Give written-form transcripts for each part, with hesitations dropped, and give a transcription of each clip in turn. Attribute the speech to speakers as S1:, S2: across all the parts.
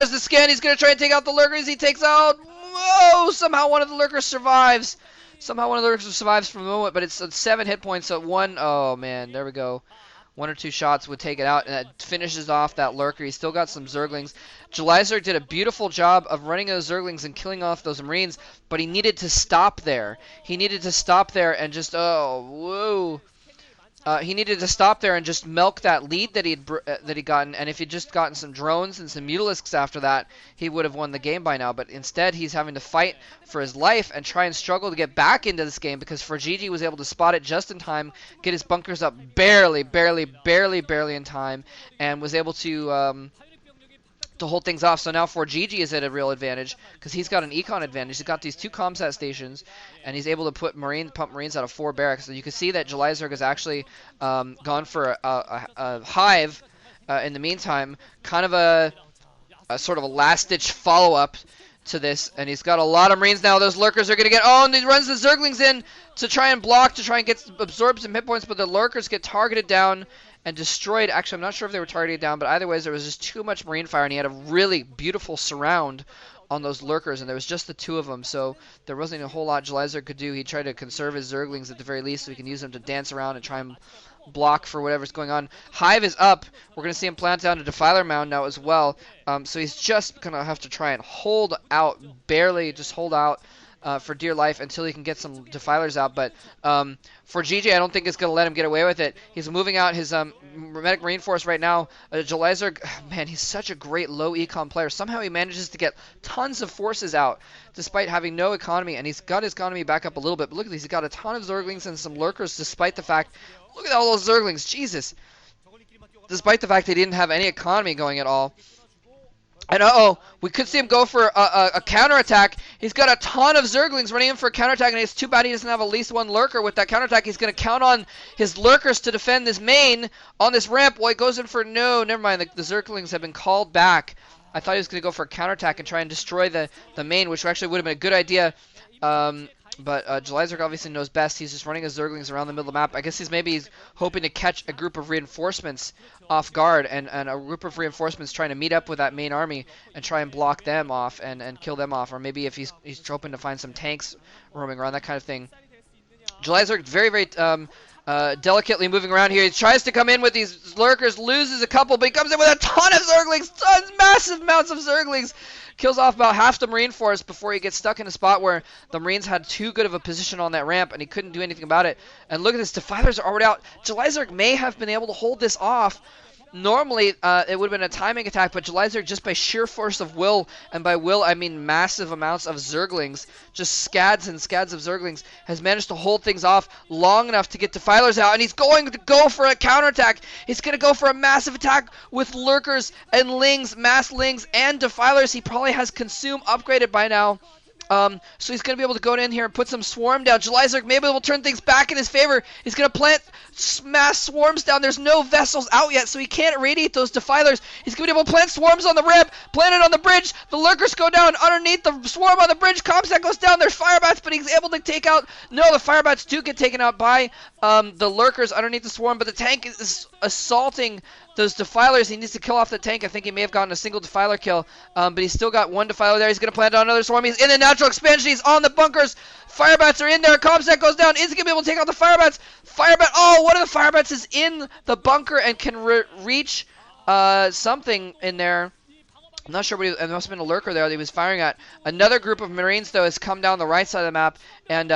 S1: There's the scan. He's going to try and take out the lurkers. He takes out... Whoa! Somehow one of the lurkers survives. Somehow one of the lurkers survives for the moment, but it's 7 hit points. So one... Oh, man. There we go. 1 or 2 shots would take it out, and that finishes off that lurker. He's still got some Zerglings. Julyzerg did a beautiful job of running those Zerglings and killing off those Marines, but he needed to stop there. He needed to stop there and just... Oh, whoa. He needed to stop there and just milk that lead that he'd gotten, and if he'd just gotten some drones and some Mutalisks after that, he would have won the game by now. But instead, he's having to fight for his life and try and struggle to get back into this game because fOrGG was able to spot it just in time, get his bunkers up barely in time, and was able to hold things off. So now fOrGG is at a real advantage because he's got an econ advantage. He's got these 2 comsat stations, and he's able to pump Marines out of 4 barracks. So you can see that Julyzerg has actually gone for a hive in the meantime, kind of a sort of a last-ditch follow-up to this, and he's got a lot of Marines now. Those lurkers are going to get... Oh, and he runs the Zerglings in to try and block, to try and absorb some hit points, but the lurkers get targeted down and destroyed. Actually, I'm not sure if they were targeted down, but either way, there was just too much Marine fire, and he had a really beautiful surround on those lurkers, and there was just the 2 of them, so there wasn't a whole lot Julyzerg could do. He tried to conserve his Zerglings at the very least so he can use them to dance around and try and block for whatever's going on. Hive is up. We're going to see him plant down a Defiler Mound now as well, so he's just going to have to try and hold out, barely just hold out for dear life until he can get some Defilers out, but fOrGG, I don't think is going to let him get away with it. He's moving out his Medic Marine Force right now. Julyzerg, man, he's such a great low econ player. Somehow he manages to get tons of forces out despite having no economy, and he's got his economy back up a little bit. But look at these, he's got a ton of Zerglings and some lurkers despite the fact, look at all those Zerglings, Jesus. Despite the fact they didn't have any economy going at all. And we could see him go for a counterattack. He's got a ton of Zerglings running in for a counterattack, and it's too bad he doesn't have at least 1 lurker with that counterattack. He's going to count on his lurkers to defend this main on this ramp. Well, he goes in for no, never mind. The Zerglings have been called back. I thought he was going to go for a counterattack and try and destroy the main, which actually would have been a good idea. But Julyzerg obviously knows best. He's just running his Zerglings around the middle of the map. I guess he's hoping to catch a group of reinforcements off guard, and a group of reinforcements trying to meet up with that main army and try and block them off and kill them off. Or maybe if he's hoping to find some tanks roaming around, that kind of thing. Julyzerg very delicately moving around here. He tries to come in with these lurkers, loses a couple, but he comes in with a ton of Zerglings, massive amounts of Zerglings. Kills off about half the Marine force before he gets stuck in a spot where the Marines had too good of a position on that ramp, and he couldn't do anything about it. And look at this, Defilers are already out. Julyzerg may have been able to hold this off. Normally, it would have been a timing attack, but Julyzerg, just by sheer force of will, and by will I mean massive amounts of Zerglings, just scads and scads of Zerglings, has managed to hold things off long enough to get Defilers out, and he's going to go for a counterattack. He's going to go for a massive attack with Lurkers and Lings, Mass Lings, and Defilers. He probably has Consume upgraded by now. So he's going to be able to go in here and put some swarm down. Julyzerg maybe will turn things back in his favor. He's going to plant mass swarms down. There's no vessels out yet, so he can't radiate those Defilers. He's going to be able to plant swarms on the ramp, plant it on the bridge. The lurkers go down underneath the swarm on the bridge. Comsat goes down. There's firebats, but he's able to take out... No, the firebats do get taken out by the lurkers underneath the swarm, but the tank is assaulting those Defilers. He needs to kill off the tank. I think he may have gotten a single Defiler kill, but he's still got 1 Defiler there. He's going to plant down another swarm. He's in the natural expansion. He's on the bunkers. Firebats are in there. Comsat goes down. Is he going to be able to take out the Firebats? Firebat. Oh, one of the Firebats is in the bunker and can reach something in there. I'm not sure what it must have been a lurker there that he was firing at. Another group of Marines, though, has come down the right side of the map, and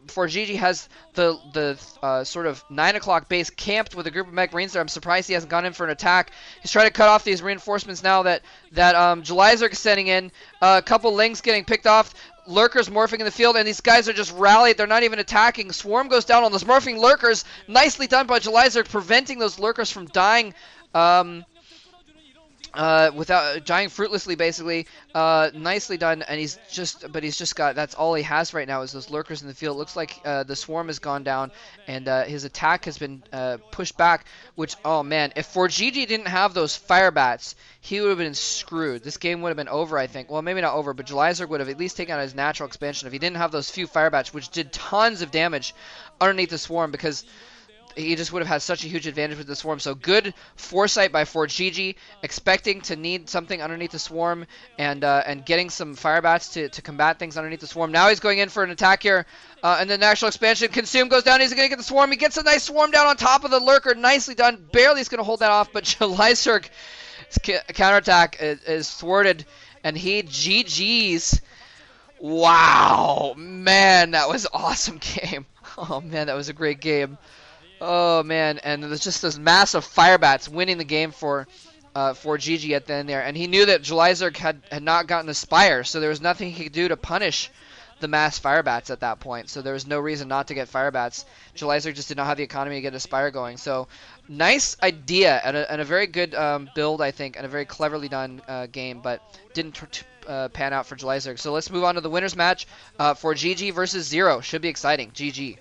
S1: fOrGG has the sort of 9 o'clock base camped with a group of mech Marines there. I'm surprised he hasn't gone in for an attack. He's trying to cut off these reinforcements now that Julyzerg is sending in. A couple Lings getting picked off. Lurkers morphing in the field, and these guys are just rallied. They're not even attacking. Swarm goes down on those morphing Lurkers. Nicely done by Julyzerg, preventing those Lurkers from dying. Without dying fruitlessly, basically. Nicely done, and he's just got, that's all he has right now is those lurkers in the field. It looks like the swarm has gone down, and his attack has been pushed back, which, oh man, if fOrGG didn't have those firebats, he would have been screwed. This game would have been over, I think. Well, maybe not over, but Julyzerg would have at least taken out his natural expansion if he didn't have those few firebats, which did tons of damage underneath the swarm, because he just would have had such a huge advantage with the swarm. So good foresight by fOrGG, expecting to need something underneath the swarm and getting some firebats to combat things underneath the swarm. Now he's going in for an attack here, and the national expansion. Consume goes down. He's going to get the swarm. He gets a nice swarm down on top of the lurker. Nicely done. Barely is going to hold that off, but Julyzerg counterattack is thwarted, and he GG's. Wow, man, that was an awesome game. Oh man, that was a great game. Oh man, and there's just those massive firebats winning the game for fOrGG at the end there, and he knew that Julyzerg had not gotten a spire, so there was nothing he could do to punish the mass firebats at that point. So there was no reason not to get firebats. Julyzerg just did not have the economy to get a spire going. So nice idea and a very good build, I think, and a very cleverly done game, but didn't pan out for Julyzerg. So let's move on to the winners match. fOrGG versus Zero. Should be exciting. GG.